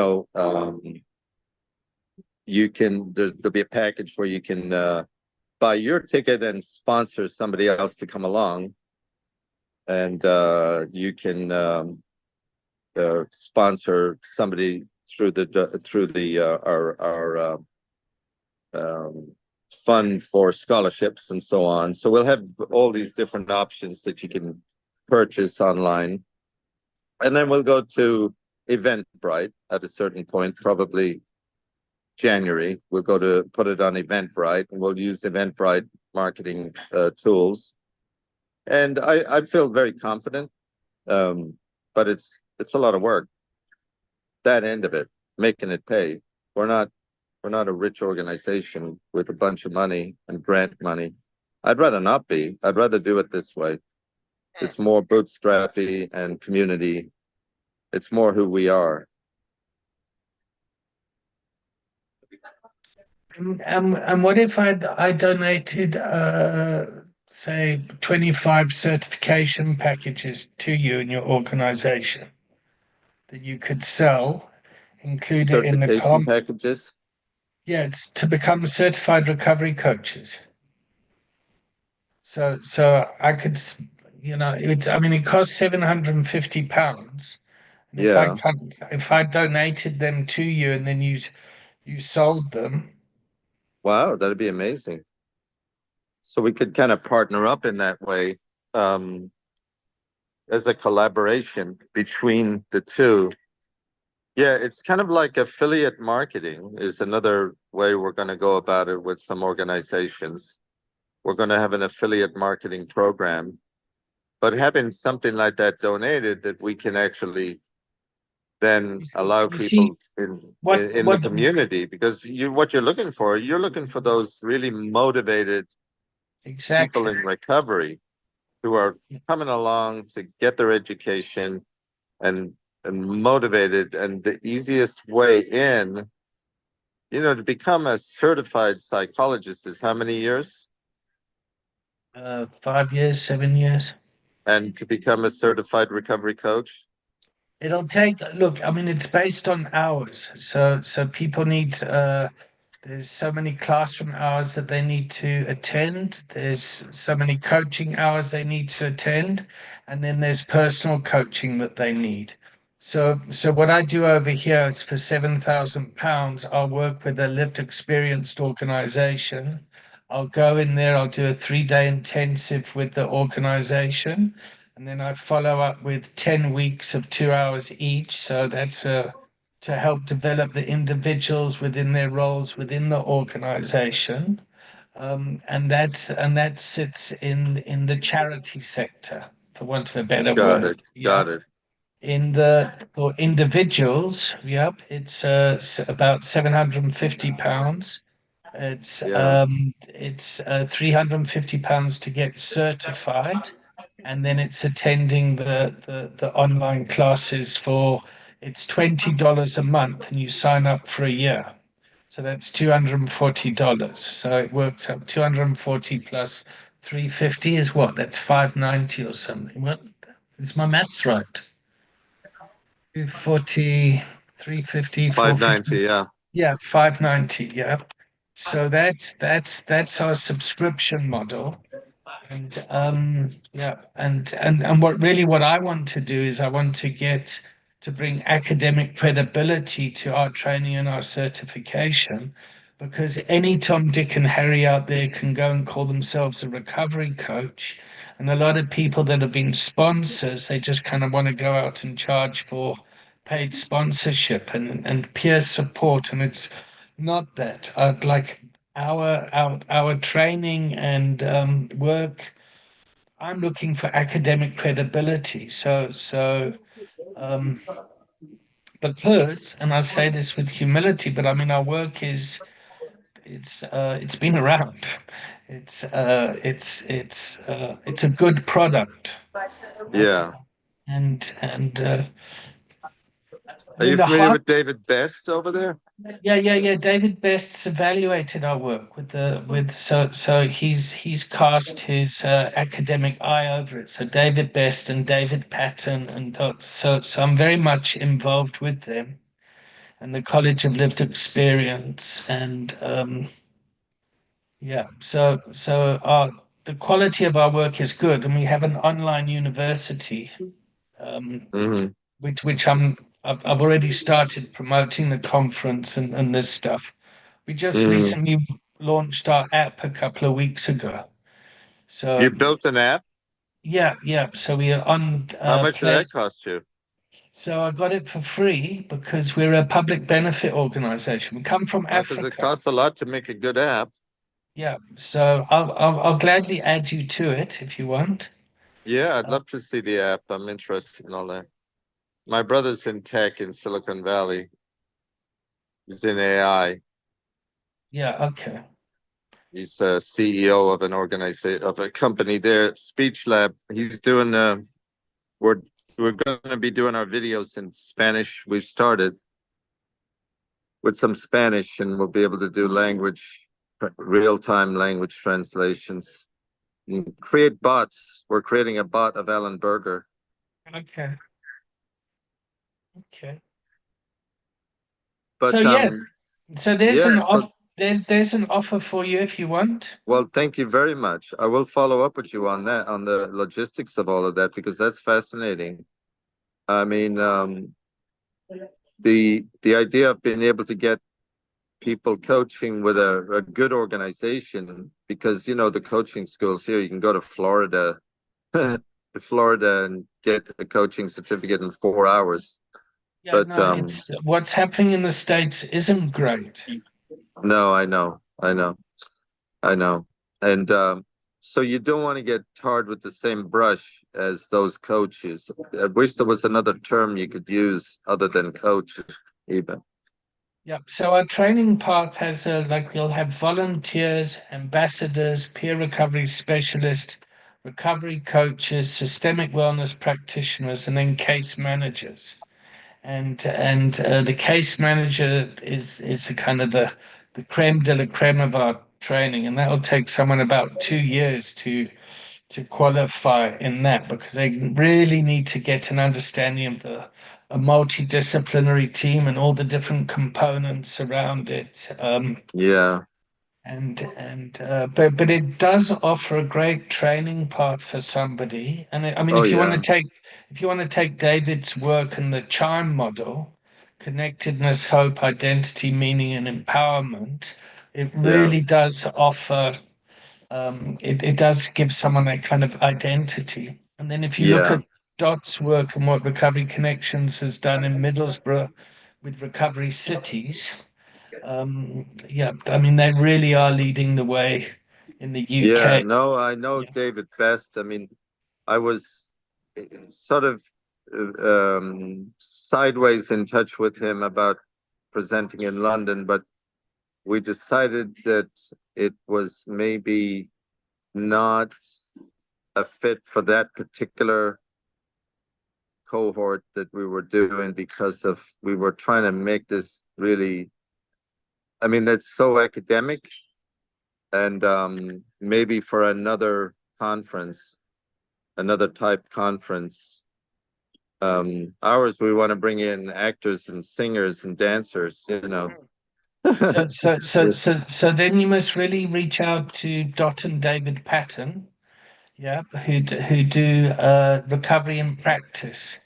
can, there'll be a package where you can buy your ticket and sponsor somebody else to come along, and you can sponsor somebody through our fund for scholarships and so on. So we'll have all these different options that you can purchase online, and then we'll go to Eventbrite at a certain point, probably January. We'll go to put it on Eventbrite, and we'll use Eventbrite marketing tools. And I feel very confident. But it's a lot of work. That end of it, making it pay. We're not a rich organization with a bunch of money and grant money. I'd rather not be. I'd rather do it this way. It's more bootstrappy and community. It's more who we are. And what if I donated say 25 certification packages to you and your organization that you could sell, include it in the Certification packages. Yeah, it's to become certified recovery coaches. So I could, I mean, it costs £750. And Yeah. if I donated them to you and then you sold them, Wow, that'd be amazing. So we could kind of partner up in that way, um, as a collaboration between the two. Yeah, it's kind of like affiliate marketing is another way we're going to go about it with some organizations. We're going to have an affiliate marketing program, but having something like that donated that we can actually then allow you see people in what in the what community, because what you're looking for those really motivated people exactly. in recovery who are coming along to get their education and motivated. And the easiest way in, to become a certified psychologist is how many years? 5 years, 7 years. And to become a certified recovery coach? It'll look, I mean, it's based on hours. So people need there's so many classroom hours that they need to attend. There's so many coaching hours they need to attend, and then there's personal coaching that they need. So what I do over here is for £7,000, I'll work with a lived experienced organization. I'll go in there, I'll do a 3-day intensive with the organization, and then I follow up with 10 weeks of 2 hours each. So that's to help develop the individuals within their roles within the organization. And that sits in the charity sector, for want of a better Got word. it. Yeah. Got it. For individuals, yep, it's about £750. Yeah. It's £350 to get certified, and then it's attending the online classes for it's $20 a month, and you sign up for a year. So that's $240. So it works out 240 plus 350 is what? That's 590 or something. What is my maths right? 240, 350, 450. 590. Yeah. Yeah, 590. Yeah. So that's our subscription model. And yeah, and what I want to do is I want to get to bring academic credibility to our training and our certification, because any Tom, Dick, and Harry out there can go and call themselves a recovery coach. And a lot of people that have been sponsors, they just kind of want to go out and charge for paid sponsorship and peer support. And it's not that. Like our training and work, I'm looking for academic credibility. Um, because, and I say this with humility, but I mean our work is it's been around. It's a good product. Yeah. And I Are mean you the familiar hard with David Best over there? Yeah. David Best's evaluated our work so he's cast his academic eye over it. So David Best and David Patton and so I'm very much involved with them and the College of Lived Experience and yeah. So our the quality of our work is good, and we have an online university um, Hmm. I've already started promoting the conference and this stuff. We just Hmm. recently launched our app a couple of weeks ago. You So built an app? yeah. So we are on How much did Play. that cost you? So I got it for free because we're a public benefit organization. We come from Because it Africa. costs a lot to make a good app. Yeah. So I'll gladly add you to it if you want. Yeah, I'd love to see the app. I'm interested in all that. My brother's in tech in Silicon Valley. He's in AI. Yeah, okay. He's a CEO of an organization of a company there, Speech Lab. He's doing we're we're going to be doing our videos in Spanish. We've started with some Spanish, and we'll be able to do real-time language translations. And create bots. We're creating a bot of Alan Berger. Okay. Okay. But So yeah, so there's yeah, an so off there's an offer for you if you want. well, thank you very much. I will follow up with you on that, on the logistics of all of that, because that's fascinating. I mean, the idea of being able to get people coaching with a good organization, because the coaching schools here, you can go to Florida, to Florida and get a coaching certificate in 4 hours. Yeah, But no, it's what's happening in the States isn't great. no, I know. And so you don't want to get tarred with the same brush as those coaches. I wish there was another term you could use other than coach, even. Yep. So our training path has like we'll have volunteers, ambassadors, peer recovery specialists, recovery coaches, systemic wellness practitioners, and then case managers. And the case manager is the kind of the creme de la creme of our training, and that will take someone about 2 years to qualify in that because they really need to get an understanding of a multidisciplinary team and all the different components around it. Yeah. But it does offer a great training path for somebody. And I mean, Oh, yeah. if you want to take David's work and the CHIME model, connectedness, hope, identity, meaning, and empowerment, it Yeah. really does offer it does give someone that kind of identity. And then if you look Yeah. at Dot's work and what Recovery Connections has done in Middlesbrough with recovery cities, yeah, I mean, they really are leading the way in the Yeah. UK. No, I know Yeah. David best. I mean, I was sort of sideways in touch with him about presenting in London, but we decided that it was maybe not a fit for that particular cohort that we were doing, because of we were trying to make this really, I mean, that's so academic, and maybe for another conference, another type conference. Ours, we want to bring in actors and singers and dancers. So then you must really reach out to Dot and David Patton, yeah, who do recovery in practice.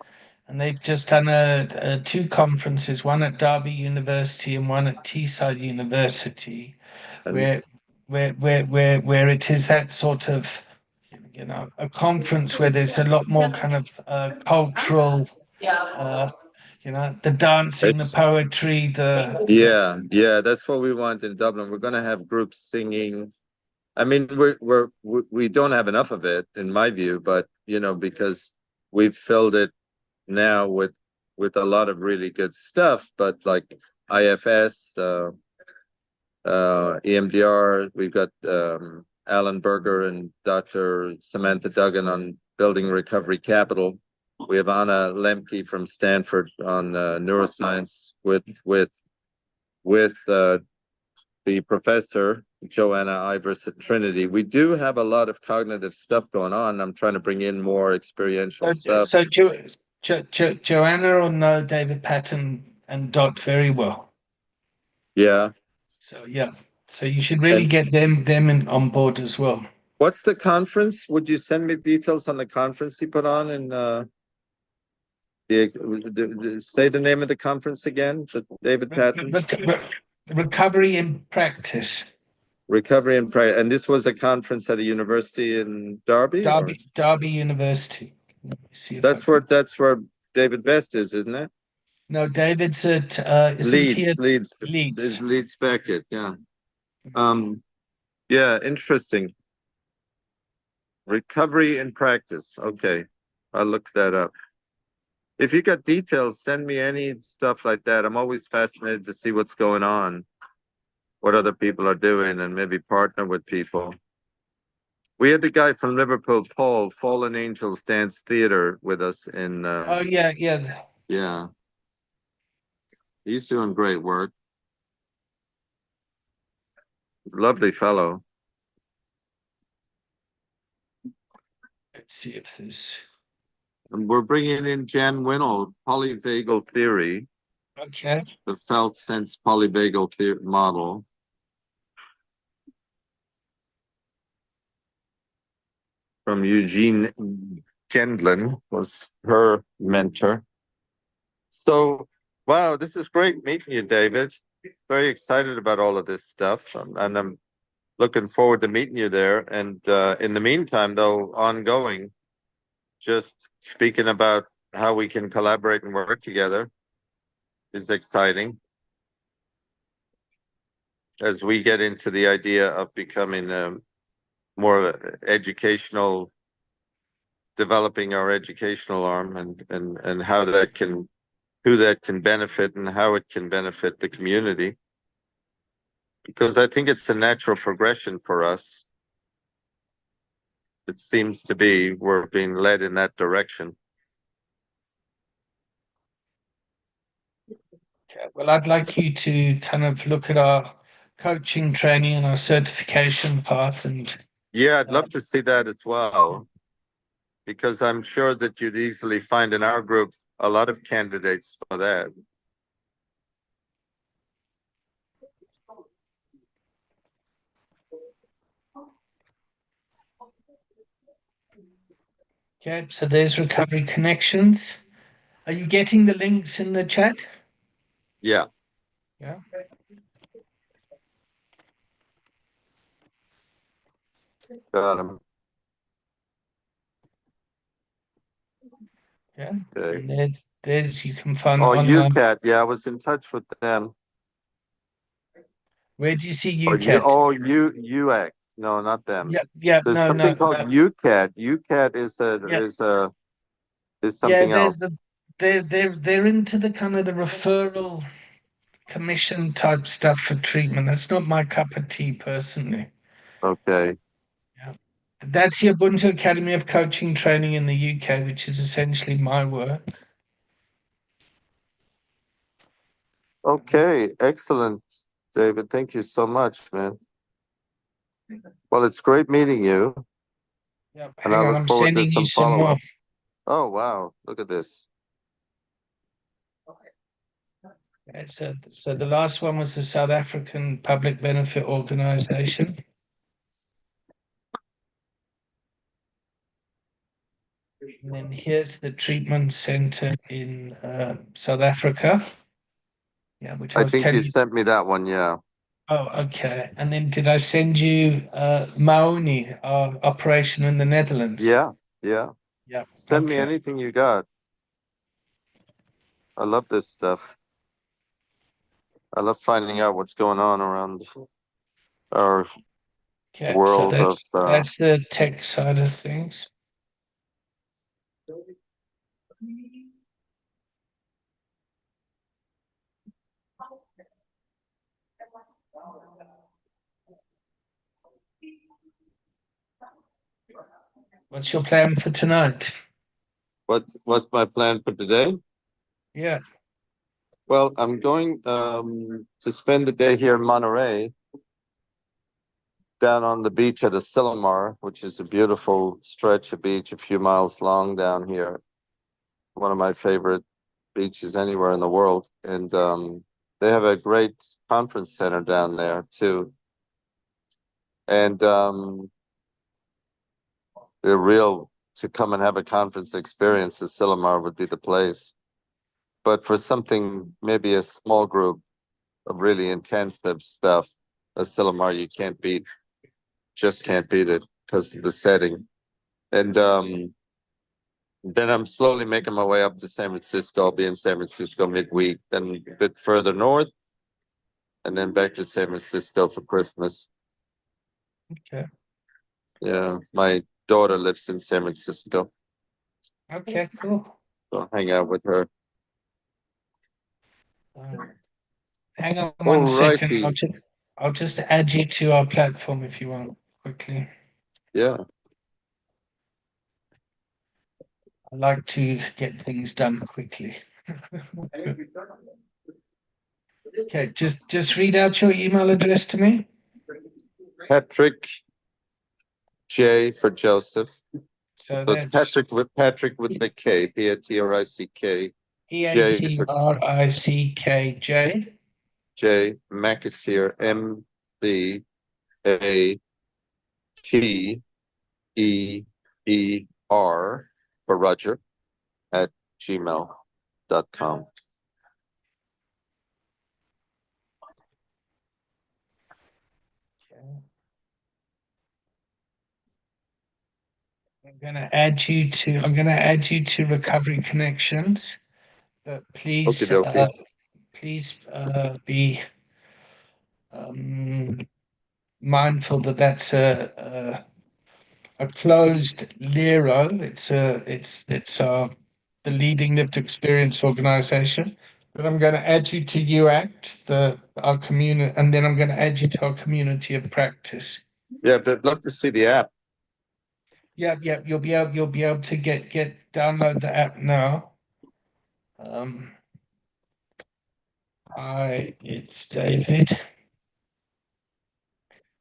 And they've just done two conferences, one at Derby University and one at Teesside University, And where where it is that sort of a conference where there's a lot more kind of cultural, uh, the dancing, the it's poetry, the yeah, that's what we want in Dublin. We're going to have groups singing. I mean, we don't have enough of it, in my view, but because we've filled it now with a lot of really good stuff. But like IFS, EMDR, we've got Alan Berger and Dr. Samantha Duggan on building recovery capital. We have Anna Lemke from Stanford on neuroscience with the professor Joanna Ivers at Trinity. We do have a lot of cognitive stuff going on. I'm trying to bring in more experiential stuff. so Joanna will know David Patton and Dot very well. Yeah. So yeah, so you should really And get them on board as well. what's the conference? Would you send me details on the conference he put on? And say the name of the conference again, David Patton. Recovery in practice. Recovery and prayer. And this was a conference at a university in Derby, or Derby University. Let me see if I that's can. where David Best is, isn't it? No, David's at isn't he Leeds, at Leeds is Leeds? Leeds Beckett, yeah. Um, yeah, interesting. Recovery in practice. Okay. I'll look that up. If you got details, send me any stuff like that. I'm always fascinated to see what's going on, what other people are doing, and maybe partner with people. We had the guy from Liverpool, Paul, Fallen Angels Dance Theater with us in Oh yeah. yeah. He's doing great work. Lovely fellow. Let's see if there's. And we're bringing in Jan Winnell, polyvagal theory, Okay. the felt sense polyvagal model. From Eugene Gendlin was her mentor. So, wow, this is great meeting you, David. Very excited about all of this stuff, and I'm looking forward to meeting you there. And in the meantime, though, ongoing, just speaking about how we can collaborate and work together is exciting as we get into the idea of becoming more educational, developing our educational arm, and how that can, who that can benefit and how it can benefit the community. Because I think it's a natural progression for us. It seems to be we're being led in that direction. Okay. Well, I'd like you to kind of look at our coaching training and our certification path, and Yeah, I'd love to see that as well, because I'm sure that you'd easily find in our group a lot of candidates for that. okay. So there's Recovery Connections. Are you getting the links in the chat? Yeah, Yeah. got them. Yeah. Okay. And there's you can find the Oh, online. UCAT. Yeah, I was in touch with them. Where do you see Or you, UCAT? oh, UX. No, not them. Yeah. There's No, something no, called no. UCAT. UCAT is Yeah. Yeah. something else. They're into the kind of the referral commission type stuff for treatment. That's not my cup of tea personally. Okay. Yeah. That's the Ubuntu Academy of Coaching Training in the UK, which is essentially my work. Okay. Excellent, David. Thank you so much, man. Well, it's great meeting you, Yeah. and I Hang on, look I'm forward to sending you some some more. follow-up. Oh, wow. Look at this. Okay, so the last one was the South African Public Benefit Organization. And then here's the treatment center in South Africa. Yeah, which I I was think you telling you. sent me that one. Yeah. Oh, okay. And then did I send you Maoni, our operation in the Netherlands? Yeah. Yeah. Yeah. Send me Okay. anything you got. I love this stuff. I love finding out what's going on around our Okay. So world of that's the tech side of things. What's your plan for tonight? what's my plan for today? Yeah. Well, I'm going to spend the day here in Monterey, down on the beach at Asilomar, which is a beautiful stretch of beach a few miles long down here. One of my favorite beaches anywhere in the world. And they have a great conference center down there too. And they're real to come and have a conference experience, Asilomar would be the place. But for something, maybe a small group of really intensive stuff, Asilomar, you can't beat, just can't beat it because of the setting. And then I'm slowly making my way up to San Francisco. I'll be in San Francisco midweek, then a bit further north, and then back to San Francisco for Christmas. Okay. Yeah, my daughter lives in San Francisco, Okay, cool. so I'll hang out with her. Hang on one second. Alrighty. I'll just add you to our platform if you want quickly. Yeah. I like to get things done quickly. Okay, just read out your email address to me. Patrick J for Joseph. So So it's that's Patrick with the K, Patrick. Patrickj J McAteer, MBATEER for Roger at gmail.com. I'm gonna add you to Recovery Connections. But please, Okay. please be mindful that that's a closed Lero. It's the leading lived experience organization. But I'm going to add you to UACT, our community, and then I'm going to add you to our community of practice. Yeah, but I'd love to see the app. Yeah, you'll be able to download the app now. It's David.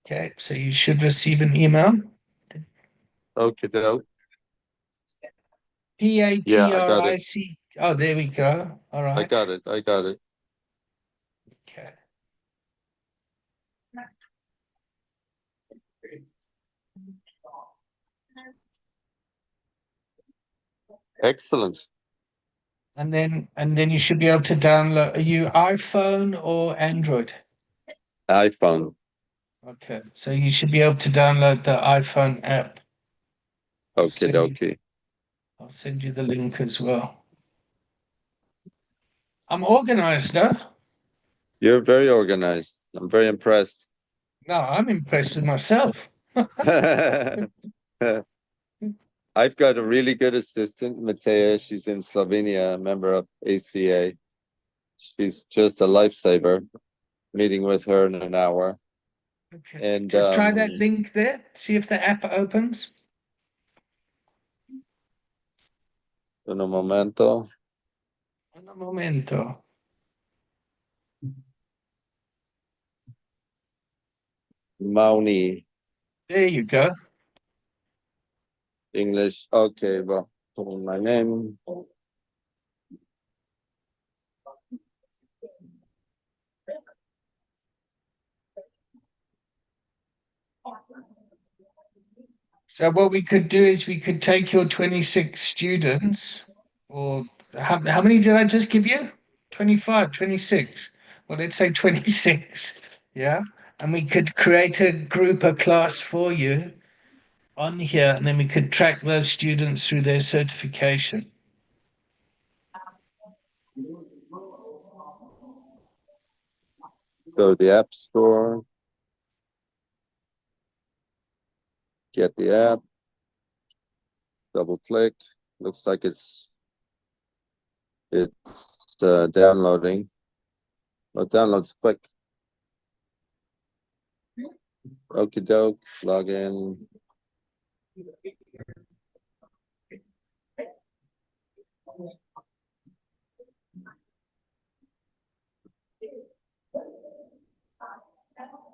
Okay, so you should receive an email. Okay, doke. Patric. Oh, there we go. All right. I got it. Okay. Excellent. And then you should be able to download. Are you iPhone or Android? iPhone. Okay, so you should be able to download the iPhone app. Okay. I'll send you the link as well. I'm organized, no? You're very organized. I'm very impressed. No, I'm impressed with myself. I've got a really good assistant, Matea. She's in Slovenia, a member of ACA. She's just a lifesaver. Meeting with her in an hour. Okay. And Just try that link there. See if the app opens. in un momento. Un momento. Mauni. There you go. English. Okay, well, put in my name. So what we could do is we could take your 26 students, or how many did I just give you? 25, 26. Well, let's say 26. Yeah. And we could create a group, a class for you on here, and then we could track those students through their certification. Go to the App Store. Get the app. Double click. Looks like it's downloading. Well, it downloads quick. Okie doke. Log in.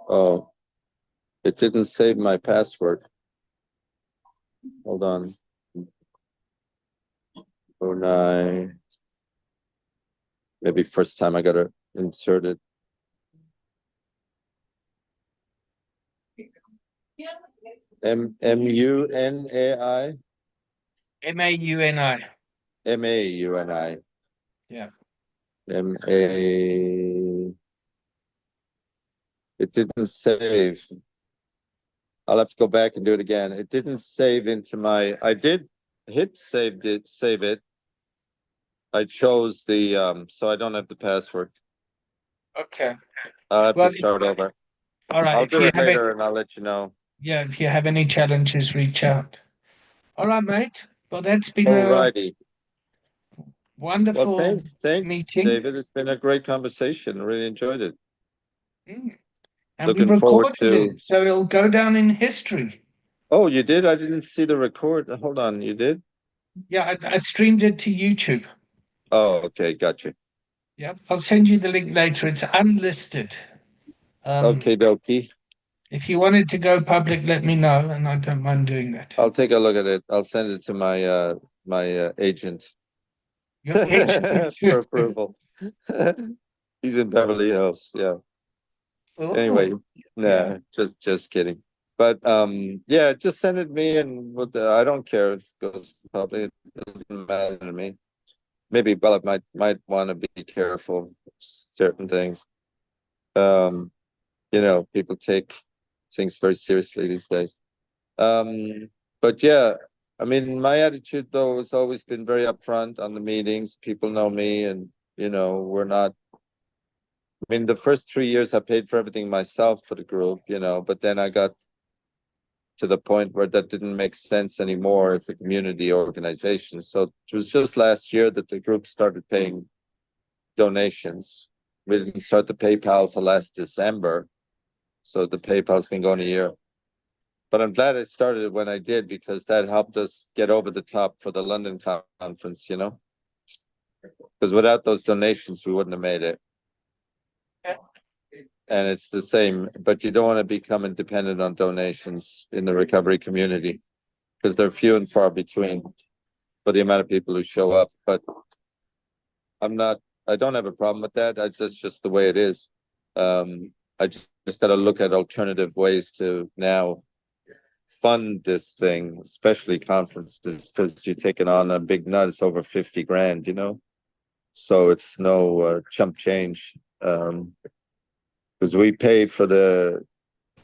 Oh, it didn't save my password. Hold on. Oh, no. Maybe first time I gotta insert it. MUNAI. MAUNI. MAUNI. Yeah. It didn't save. I'll have to go back and do it again. It didn't save into I did hit save it. I chose the so I don't have the password. Okay. I'll have Well, to start over. all right. I'll If do you it have later and I'll let you know. if you have any challenges, reach out. All right, mate. Well, that's been All a righty. Well, wonderful thanks, meeting. David. It's been a great conversation. I really enjoyed it. Mm. And we Looking forward recorded to. it, so it'll go down in history. Oh, you did? I didn't see the record. Hold on, you did? Yeah, I streamed it to YouTube. Oh, okay, gotcha. Yeah, I'll send you the link later. It's unlisted. Okay, dokie. If you wanted to go public, let me know, and I don't mind doing that. I'll take a look at it. I'll send it to my agent Your agent. for approval. He's in Beverly Hills. Yeah. Anyway, Oh, yeah. nah, just kidding. But yeah, just send it to me, and with I don't care if it goes public. It doesn't matter to me. Maybe, but I might want to be careful with certain things. Um, people take things very seriously these days. But yeah, I mean, my attitude though has always been very upfront on the meetings. People know me, and we're not. I mean, the first 3 years I paid for everything myself for the group, but then I got to the point where that didn't make sense anymore. It's a community organization. So it was just last year that the group started paying donations. We didn't start the PayPal till last December. So the PayPal's been going a year. But I'm glad I started it when I did, because that helped us get over the top for the London conference, because without those donations, we wouldn't have made it. Yeah. And it's the same, but you don't want to become dependent on donations in the recovery community, because they're few and far between for the amount of people who show up. But I don't have a problem with that. That's just the way it is. I just got to look at alternative ways to now fund this thing, especially conferences, because you're taking on a big nut. It's over 50 grand, so it's no chump change. Because we pay for the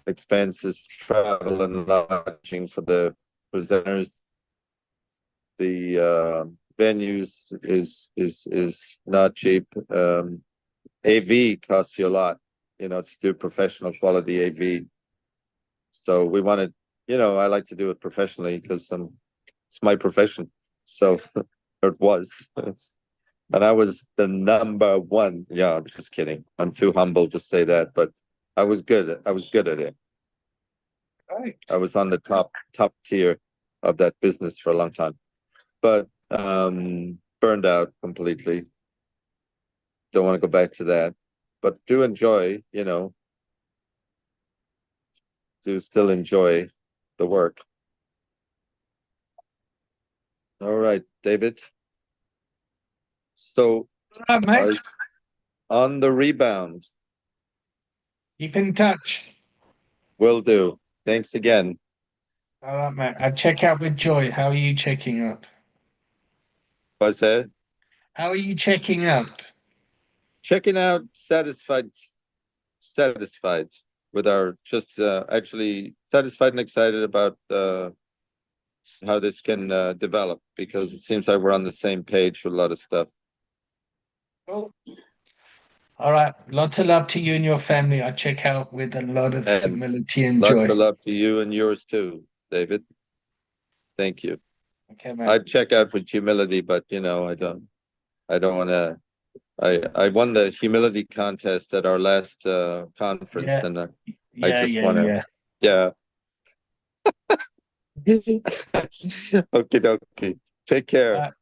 expenses, travel and lodging for the presenters. The venues is not cheap. AV costs you a lot, to do professional quality AV. So we wanted, I like to do it professionally because it's my profession. So it was. And I was the number one. Yeah, I'm just kidding. I'm too humble to say that, but I was good. I was good at it. Right. I was on the top tier of that business for a long time, but burned out completely. Don't want to go back to that, but do enjoy, do still enjoy the work. All right, David. So All right, mate. on the rebound. Keep in touch. Will do. Thanks again. All right, mate. I check out with Joy. How are you checking out? What's that? How are you checking out? Checking out, satisfied with our just actually satisfied and excited about how this can develop, because it seems like we're on the same page with a lot of stuff. Cool. All right. Lots of love to you and your family. I check out with a lot of And humility and lots joy. of love to you and yours too, David. Thank you. Okay, mate. I check out with humility, but I don't want to. I won the humility contest at our last conference, Yeah. and I Yeah, just yeah, want to. yeah. Yeah. Okay, okay. Take care.